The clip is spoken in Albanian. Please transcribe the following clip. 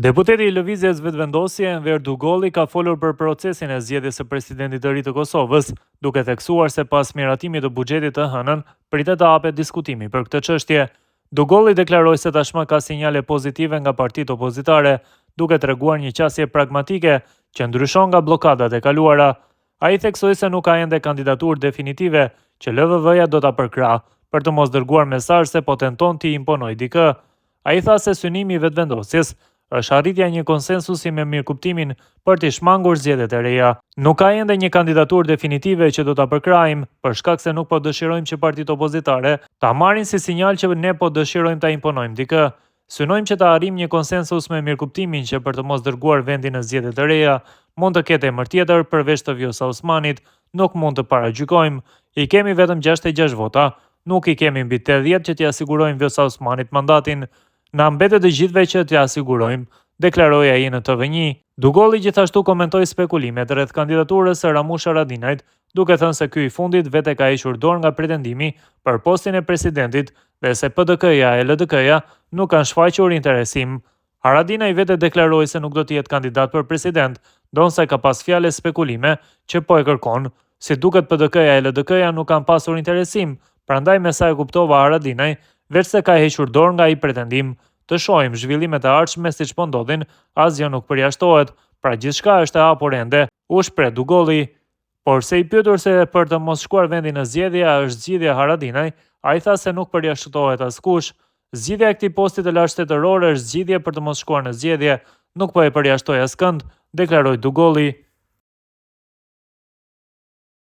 Deputeti i Lëvizjes Vetëvendosje Enver Dugolli ka folur për procesin e zgjedhjes së presidentit të ri të Kosovës, duke theksuar se pas miratimit të buxhetit të hënën, pritet të hapet diskutimi për këtë çështje. Dugolli deklaroi se tashmë ka sinjale pozitive nga partitë opozitare, duke treguar një qasje pragmatike që ndryshon nga bllokadat e kaluara. Ai theksoi se nuk ka ende kandidaturë definitive që LVV-ja do ta përkrah për të mos dërguar mesazh se po tenton t'i imponojë dikë. Ai tha se synimi i vetëvendosjes është arritja e një konsensusi me mirëkuptimin për t'i shmangur zgjedhjet e reja. Nuk ka ende një kandidaturë definitive që do ta përkrahim, për shkak se nuk po dëshirojmë që partitë opozitare ta marrin si sinjal që ne po dëshirojmë ta imponojmë dikë. Synojmë që ta arrijmë një konsensus me mirëkuptimin që për të mos dërguar vendin në zgjedhjet e reja, mund të ketë emër tjetër përveç të Vjosa Osmanit, nuk mund të paragjykojmë. I kemi vetëm 66 vota, nuk i kemi mbi 80 që t'i sigurojmë Vjosa Osmanit mandatin. Na mbetet të gjithëve që t'ia sigurojmë, deklaroi ai në TV1. Dugolli gjithashtu komentoi spekulimet rreth kandidaturës së Ramush Haradinajt, duke thënë se ky i fundit vetë ka hequr dorë nga pretendimi për postin e presidentit dhe se PDK-ja e LDK-ja nuk kanë shfaqur interesim. Haradinaj vetë deklaroi se nuk do të jetë kandidat për president, ndonse ka pas fjalë spekulime që po e kërkon. Si duket PDK-ja e LDK-ja nuk kanë pasur interesim, prandaj me sa e kuptova Haradinaj, veç se ka hequr dorë nga ai pretendim. Të shohim zhvillimet e ardhshme siç po ndodhin, asgjë nuk përjashtohet, pra gjithçka është e hapur ende, u shpreh Dugolli. Por se i pyetur se për të mos shkuar vendi në zgjedhje a është zgjidhja Haradinaj, ai tha se nuk përjashtohet askush. Zgjidhja e këtij posti të lartë shtetëror është zgjidhje për të mos shkuar në zgjedhje, nuk po e përjashtoj askënd, deklaroi Dugolli.